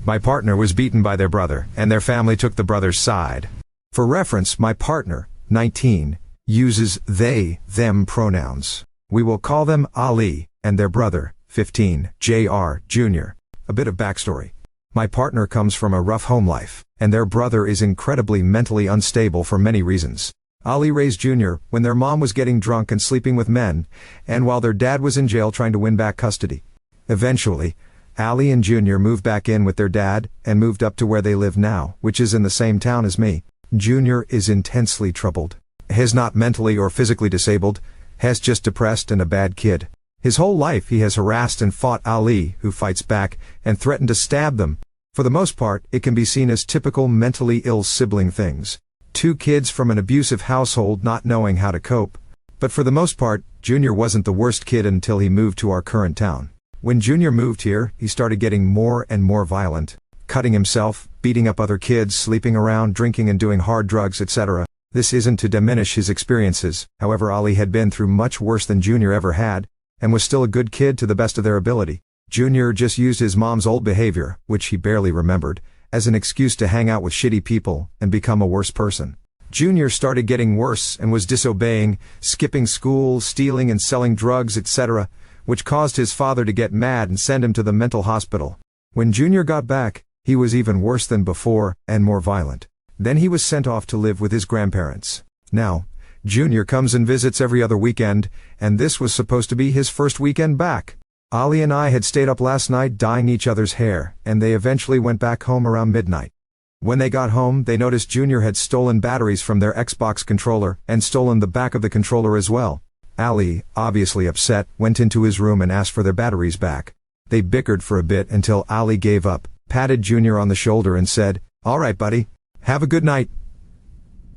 My partner was beaten by their brother, and their family took the brother's side. For reference, my partner, 19, uses they, them pronouns. We will call them Ali, and their brother, 15, J.R. Jr. A bit of backstory. My partner comes from a rough home life, and their brother is incredibly mentally unstable for many reasons. Ali raised Jr. when their mom was getting drunk and sleeping with men, and while their dad was in jail trying to win back custody. Eventually, Ali and Jr. moved back in with their dad, and moved up to where they live now, which is in the same town as me. Jr. is intensely troubled. He's not mentally or physically disabled, he's just depressed and a bad kid. His whole life he has harassed and fought Ali, who fights back, and threatened to stab them. For the most part, it can be seen as typical mentally ill sibling things. Two kids from an abusive household not knowing how to cope. But for the most part, Jr. wasn't the worst kid until he moved to our current town. When Jr. moved here, he started getting more and more violent, cutting himself, beating up other kids, sleeping around, drinking and doing hard drugs, etc. This isn't to diminish his experiences, however Ali had been through much worse than Jr. ever had, and was still a good kid to the best of their ability. Jr. just used his mom's old behavior, which he barely remembered, as an excuse to hang out with shitty people and become a worse person. Jr. started getting worse and was disobeying, skipping school, stealing and selling drugs, etc., which caused his father to get mad and send him to the mental hospital. When Jr. got back, he was even worse than before, and more violent. Then he was sent off to live with his grandparents. Now, Jr. comes and visits every other weekend, and this was supposed to be his first weekend back. Ali and I had stayed up last night dyeing each other's hair, and they eventually went back home around midnight. When they got home, they noticed Jr. had stolen batteries from their Xbox controller, and stolen the back of the controller as well. Ali, obviously upset, went into his room and asked for their batteries back. They bickered for a bit until Ali gave up, patted Jr. on the shoulder and said, "All right, buddy. Have a good night."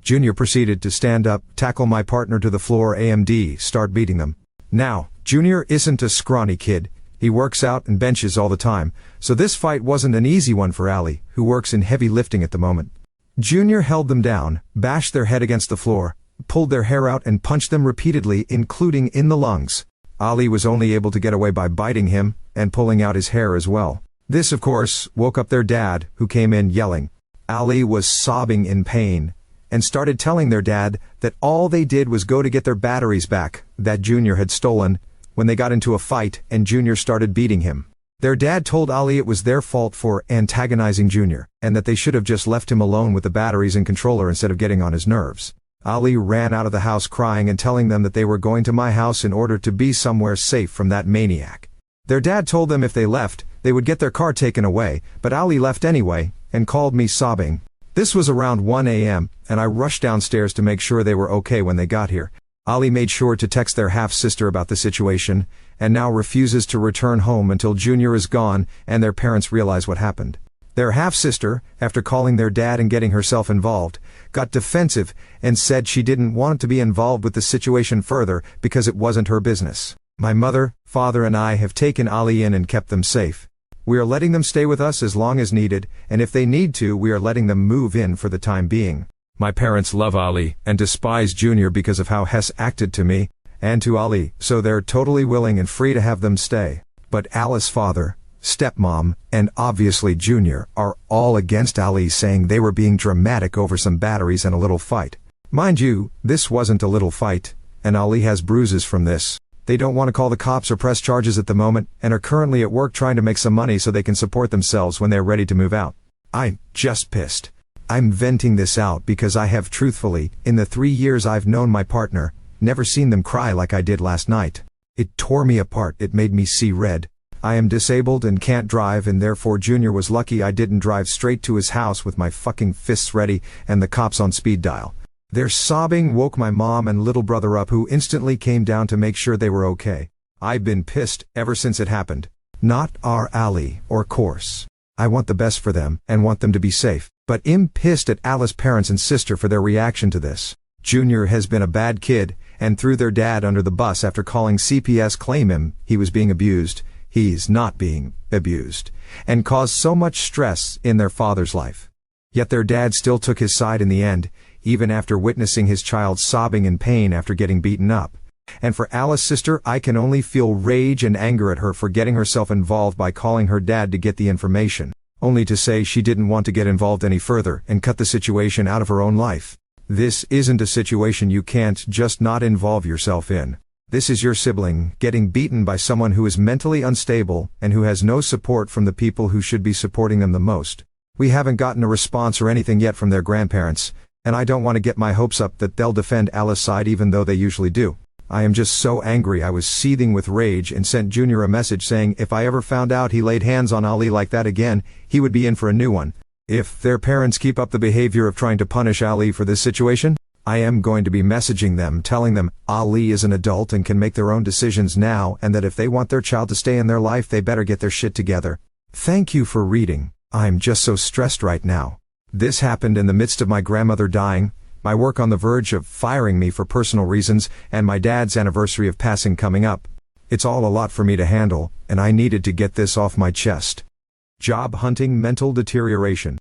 Jr. proceeded to stand up, tackle my partner to the floor and start beating them. Now, Jr. isn't a scrawny kid. He works out and benches all the time, so this fight wasn't an easy one for Ali, who works in heavy lifting at the moment. Jr. held them down, bashed their head against the floor, pulled their hair out and punched them repeatedly, including in the lungs. Ali was only able to get away by biting him, and pulling out his hair as well. This, of course, woke up their dad, who came in yelling. Ali was sobbing in pain, and started telling their dad that all they did was go to get their batteries back, that Jr. had stolen, when they got into a fight and Jr. started beating him. Their dad told Ali it was their fault for antagonizing Jr., and that they should have just left him alone with the batteries and controller instead of getting on his nerves. Ali ran out of the house crying and telling them that they were going to my house in order to be somewhere safe from that maniac. Their dad told them if they left, they would get their car taken away, but Ali left anyway, and called me sobbing. This was around 1 a.m., and I rushed downstairs to make sure they were okay when they got here. Ali made sure to text their half-sister about the situation, and now refuses to return home until Jr. is gone and their parents realize what happened. Their half-sister, after calling their dad and getting herself involved, got defensive and said she didn't want to be involved with the situation further because it wasn't her business. My mother, father and I have taken Ali in and kept them safe. We are letting them stay with us as long as needed, and if they need to, we are letting them move in for the time being. My parents love Ali and despise Jr. because of how Hess acted to me and to Ali, so they're totally willing and free to have them stay. But Alice's father, stepmom, and obviously Jr. are all against Ali, saying they were being dramatic over some batteries and a little fight. Mind you, this wasn't a little fight, and Ali has bruises from this. They don't want to call the cops or press charges at the moment, and are currently at work trying to make some money so they can support themselves when they're ready to move out. I'm just pissed. I'm venting this out because I have truthfully, in the 3 years I've known my partner, never seen them cry like I did last night. It tore me apart, it made me see red. I am disabled and can't drive, and therefore Jr. was lucky I didn't drive straight to his house with my fucking fists ready and the cops on speed dial. Their sobbing woke my mom and little brother up, who instantly came down to make sure they were okay. I've been pissed ever since it happened. Not our Ali, or course. I want the best for them and want them to be safe, but I'm pissed at Alice's parents and sister for their reaction to this. Jr. has been a bad kid and threw their dad under the bus after calling CPS claim he was being abused. He's not being abused, and caused so much stress in their father's life. Yet their dad still took his side in the end, even after witnessing his child sobbing in pain after getting beaten up. And for Alice's sister, I can only feel rage and anger at her for getting herself involved by calling her dad to get the information. only to say she didn't want to get involved any further and cut the situation out of her own life. This isn't a situation you can't just not involve yourself in. This is your sibling getting beaten by someone who is mentally unstable and who has no support from the people who should be supporting them the most. We haven't gotten a response or anything yet from their grandparents, and I don't want to get my hopes up that they'll defend Alice's side even though they usually do. I am just so angry. I was seething with rage and sent Junior a message saying if I ever found out he laid hands on Ali like that again, he would be in for a new one. If their parents keep up the behavior of trying to punish Ali for this situation, I am going to be messaging them telling them Ali is an adult and can make their own decisions now, and that if they want their child to stay in their life they better get their shit together. Thank you for reading. I'm just so stressed right now. This happened in the midst of my grandmother dying, my work on the verge of firing me for personal reasons, and my dad's anniversary of passing coming up. It's all a lot for me to handle, and I needed to get this off my chest. Job hunting mental deterioration.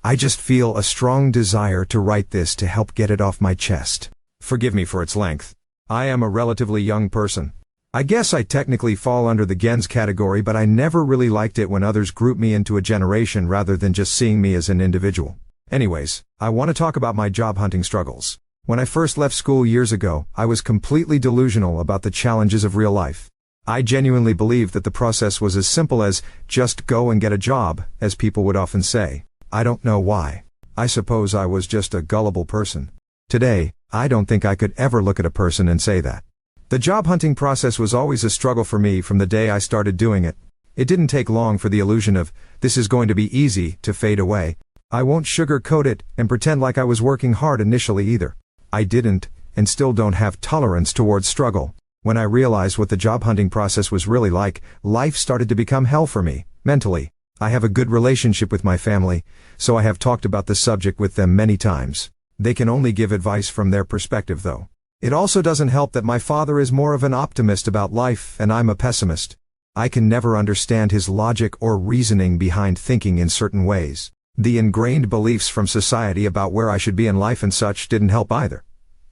I just feel a strong desire to write this to help get it off my chest. Forgive me for its length. I am a relatively young person. I guess I technically fall under the gens category, but I never really liked it when others group me into a generation rather than just seeing me as an individual. Anyways, I want to talk about my job hunting struggles. When I first left school years ago, I was completely delusional about the challenges of real life. I genuinely believed that the process was as simple as, just go and get a job, as people would often say. I don't know why. I suppose I was just a gullible person. Today, I don't think I could ever look at a person and say that. The job hunting process was always a struggle for me from the day I started doing it. It didn't take long for the illusion of, this is going to be easy, to fade away. I won't sugarcoat it and pretend like I was working hard initially either. I didn't, and still don't have tolerance towards struggle. When I realized what the job hunting process was really like, life started to become hell for me, mentally. I have a good relationship with my family, so I have talked about the subject with them many times. They can only give advice from their perspective though. It also doesn't help that my father is more of an optimist about life and I'm a pessimist. I can never understand his logic or reasoning behind thinking in certain ways. The ingrained beliefs from society about where I should be in life and such didn't help either.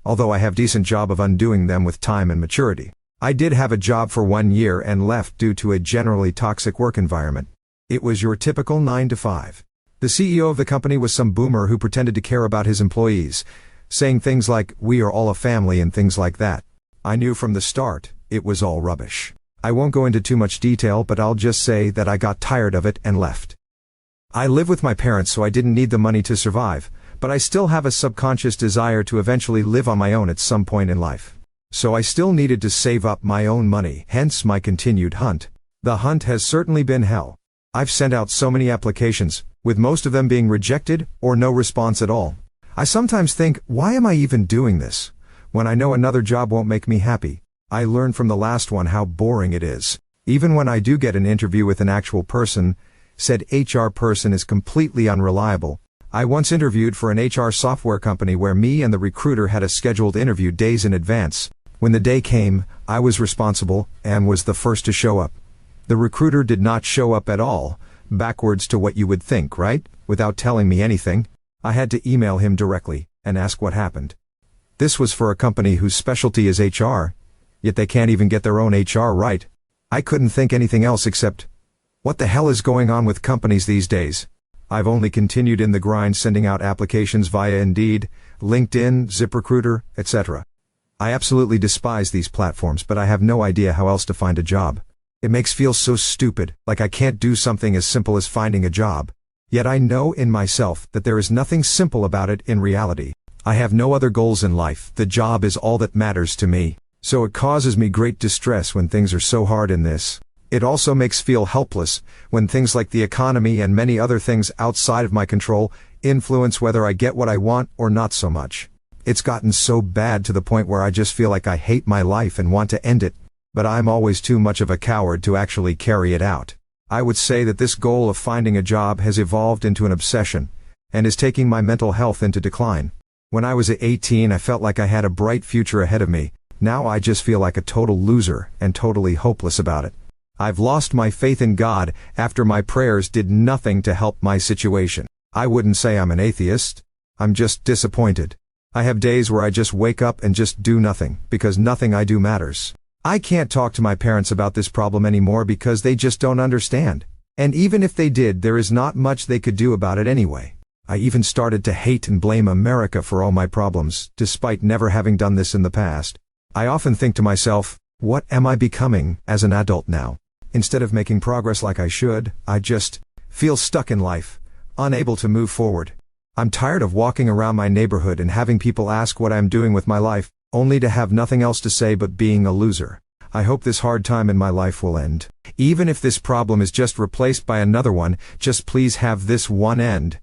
Although I have decent job of undoing them with time and maturity. I did have a job for 1 year and left due to a generally toxic work environment. It was your typical 9 to 5. The CEO of the company was some boomer who pretended to care about his employees, saying things like, we are all a family and things like that. I knew from the start, it was all rubbish. I won't go into too much detail, but I'll just say that I got tired of it and left. I live with my parents, so I didn't need the money to survive, but I still have a subconscious desire to eventually live on my own at some point in life. So I still needed to save up my own money, hence my continued hunt. The hunt has certainly been hell. I've sent out so many applications, with most of them being rejected or no response at all. I sometimes think, why am I even doing this, when I know another job won't make me happy? I learned from the last one how boring it is. Even when I do get an interview with an actual person, said HR person is completely unreliable. I once interviewed for an HR software company where me and the recruiter had a scheduled interview days in advance. When the day came, I was responsible and was the first to show up. The recruiter did not show up at all, backwards to what you would think, right? Without telling me anything. I had to email him directly and ask what happened. This was for a company whose specialty is HR, yet they can't even get their own HR right. I couldn't think anything else except, what the hell is going on with companies these days? I've only continued in the grind sending out applications via Indeed, LinkedIn, ZipRecruiter, etc. I absolutely despise these platforms, but I have no idea how else to find a job. It makes feel so stupid, like I can't do something as simple as finding a job. Yet I know in myself that there is nothing simple about it in reality. I have no other goals in life, the job is all that matters to me. So it causes me great distress when things are so hard in this. It also makes feel helpless when things like the economy and many other things outside of my control influence whether I get what I want or not so much. It's gotten so bad to the point where I just feel like I hate my life and want to end it. But I'm always too much of a coward to actually carry it out. I would say that this goal of finding a job has evolved into an obsession, and is taking my mental health into decline. When I was 18, I felt like I had a bright future ahead of me. Now I just feel like a total loser and totally hopeless about it. I've lost my faith in God after my prayers did nothing to help my situation. I wouldn't say I'm an atheist. I'm just disappointed. I have days where I just wake up and just do nothing, because nothing I do matters. I can't talk to my parents about this problem anymore because they just don't understand. And even if they did, there is not much they could do about it anyway. I even started to hate and blame America for all my problems, despite never having done this in the past. I often think to myself, what am I becoming as an adult now? Instead of making progress like I should, I just feel stuck in life, unable to move forward. I'm tired of walking around my neighborhood and having people ask what I'm doing with my life, only to have nothing else to say but being a loser. I hope this hard time in my life will end. Even if this problem is just replaced by another one, just please have this one end.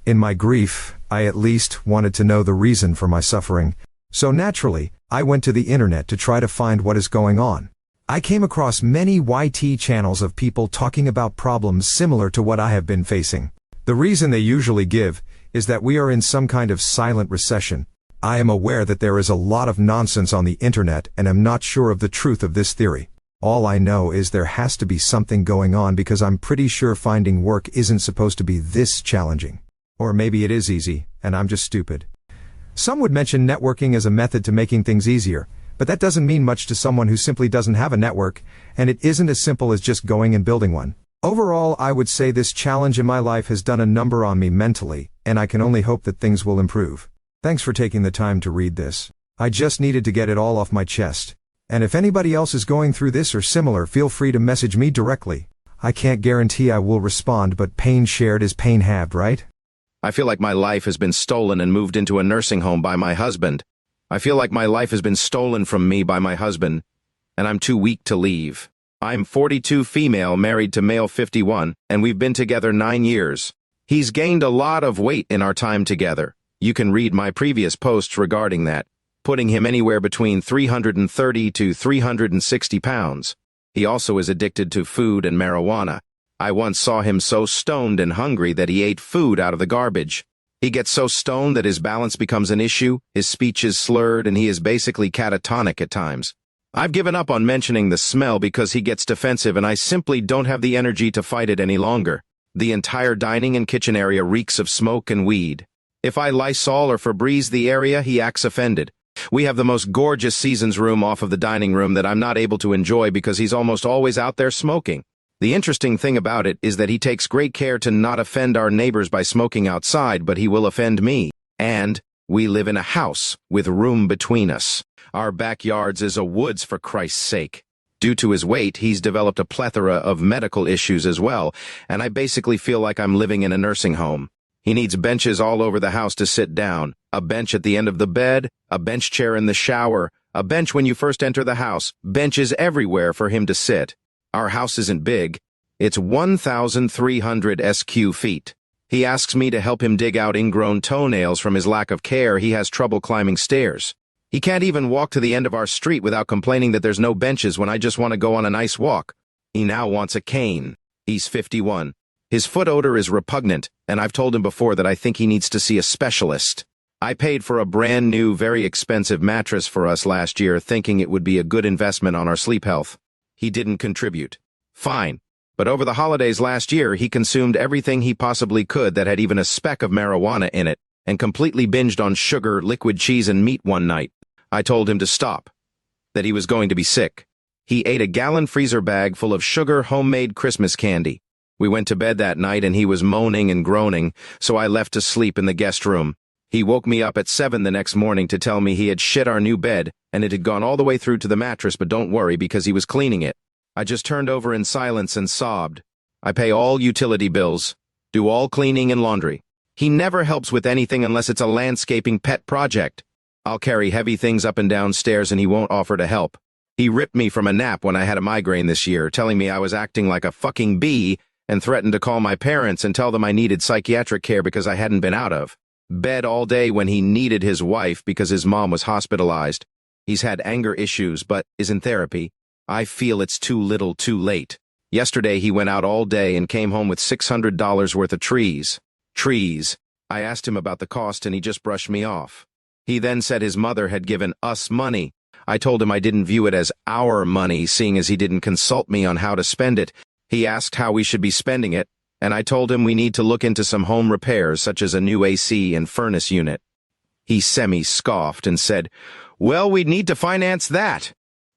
In my grief, I at least wanted to know the reason for my suffering. So naturally, I went to the internet to try to find what is going on. I came across many YT channels of people talking about problems similar to what I have been facing. The reason they usually give is that we are in some kind of silent recession. I am aware that there is a lot of nonsense on the internet and am not sure of the truth of this theory. All I know is there has to be something going on because I'm pretty sure finding work isn't supposed to be this challenging. Or maybe it is easy, and I'm just stupid. Some would mention networking as a method to making things easier, but that doesn't mean much to someone who simply doesn't have a network, and it isn't as simple as just going and building one. Overall, I would say this challenge in my life has done a number on me mentally, and I can only hope that things will improve. Thanks for taking the time to read this. I just needed to get it all off my chest. And if anybody else is going through this or similar, feel free to message me directly. I can't guarantee I will respond, but pain shared is pain halved, right? I feel like my life has been stolen and moved into a nursing home by my husband. I feel like my life has been stolen from me by my husband, and I'm too weak to leave. I'm 42, female, married to male 51, and we've been together 9 years. He's gained a lot of weight in our time together. You can read my previous posts regarding that, putting him anywhere between 330 to 360 pounds. He also is addicted to food and marijuana. I once saw him so stoned and hungry that he ate food out of the garbage. He gets so stoned that his balance becomes an issue, his speech is slurred, and he is basically catatonic at times. I've given up on mentioning the smell because he gets defensive and I simply don't have the energy to fight it any longer. The entire dining and kitchen area reeks of smoke and weed. If I Lysol or Febreze the area, he acts offended. We have the most gorgeous Seasons room off of the dining room that I'm not able to enjoy because he's almost always out there smoking. The interesting thing about it is that he takes great care to not offend our neighbors by smoking outside, but he will offend me. And we live in a house with room between us. Our backyards is a woods, for Christ's sake. Due to his weight, he's developed a plethora of medical issues as well, and I basically feel like I'm living in a nursing home. He needs benches all over the house to sit down, a bench at the end of the bed, a bench chair in the shower, a bench when you first enter the house, benches everywhere for him to sit. Our house isn't big. It's 1,300 sq feet. He asks me to help him dig out ingrown toenails from his lack of care. He has trouble climbing stairs. He can't even walk to the end of our street without complaining that there's no benches when I just want to go on a nice walk. He now wants a cane. He's 51. His foot odor is repugnant, and I've told him before that I think he needs to see a specialist. I paid for a brand new, very expensive mattress for us last year, thinking it would be a good investment on our sleep health. He didn't contribute. Fine. But over the holidays last year, he consumed everything he possibly could that had even a speck of marijuana in it, and completely binged on sugar, liquid cheese, and meat one night. I told him to stop, that he was going to be sick. He ate a gallon freezer bag full of sugar homemade Christmas candy. We went to bed that night and he was moaning and groaning, so I left to sleep in the guest room. He woke me up at 7 the next morning to tell me he had shit our new bed and it had gone all the way through to the mattress, but don't worry because he was cleaning it. I just turned over in silence and sobbed. I pay all utility bills, do all cleaning and laundry. He never helps with anything unless it's a landscaping pet project. I'll carry heavy things up and down stairs and he won't offer to help. He ripped me from a nap when I had a migraine this year, telling me I was acting like a fucking bee and threatened to call my parents and tell them I needed psychiatric care because I hadn't been out of bed all day when he needed his wife because his mom was hospitalized. He's had anger issues but is in therapy. I feel it's too little too late. Yesterday he went out all day and came home with $600 worth of trees. Trees. I asked him about the cost and he just brushed me off. He then said his mother had given us money. I told him I didn't view it as our money, seeing as he didn't consult me on how to spend it. He asked how we should be spending it, and I told him we need to look into some home repairs such as a new AC and furnace unit. He semi-scoffed and said, "Well, we'd need to finance that.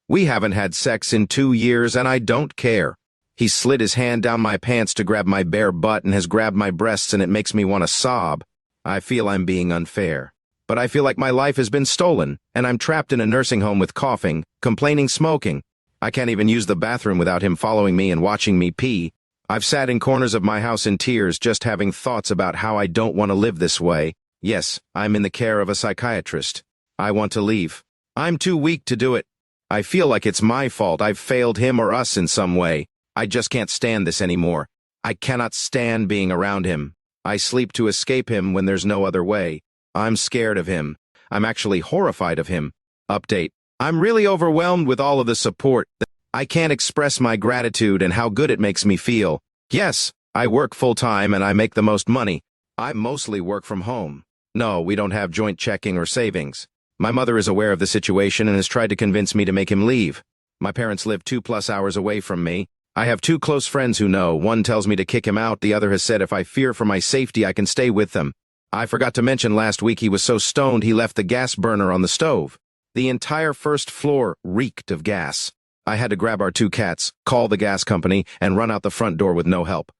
We haven't had sex in 2 years and I don't care." He slid his hand down my pants to grab my bare butt and has grabbed my breasts, and it makes me want to sob. I feel I'm being unfair. But I feel like my life has been stolen, and I'm trapped in a nursing home with coughing, complaining, smoking. I can't even use the bathroom without him following me and watching me pee. I've sat in corners of my house in tears just having thoughts about how I don't want to live this way. Yes, I'm in the care of a psychiatrist. I want to leave. I'm too weak to do it. I feel like it's my fault. I've failed him or us in some way. I just can't stand this anymore. I cannot stand being around him. I sleep to escape him when there's no other way. I'm scared of him. I'm actually horrified of him. Update. I'm really overwhelmed with all of the support. I can't express my gratitude and how good it makes me feel. Yes, I work full-time and I make the most money. I mostly work from home. No, we don't have joint checking or savings. My mother is aware of the situation and has tried to convince me to make him leave. My parents live 2+ hours away from me. I have 2 close friends who know. One tells me to kick him out. The other has said if I fear for my safety, I can stay with them. I forgot to mention last week he was so stoned he left the gas burner on the stove. The entire first floor reeked of gas. I had to grab our 2 cats, call the gas company, and run out the front door with no help.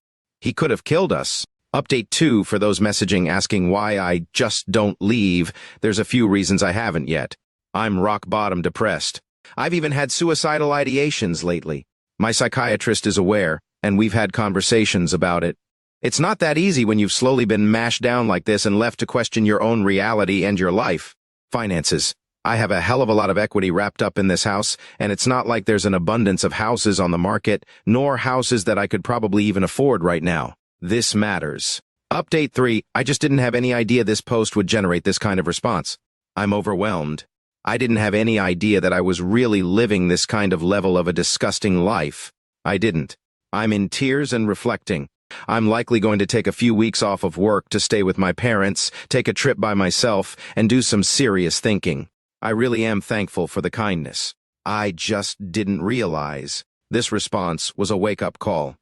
He could have killed us. Update 2 for those messaging asking why I just don't leave. There's a few reasons I haven't yet. I'm rock bottom depressed. I've even had suicidal ideations lately. My psychiatrist is aware, and we've had conversations about it. It's not that easy when you've slowly been mashed down like this and left to question your own reality and your life. Finances. I have a hell of a lot of equity wrapped up in this house, and it's not like there's an abundance of houses on the market, nor houses that I could probably even afford right now. This matters. Update 3. I just didn't have any idea this post would generate this kind of response. I'm overwhelmed. I didn't have any idea that I was really living this kind of level of a disgusting life. I didn't. I'm in tears and reflecting. I'm likely going to take a few weeks off of work to stay with my parents, take a trip by myself, and do some serious thinking. I really am thankful for the kindness. I just didn't realize. This response was a wake-up call.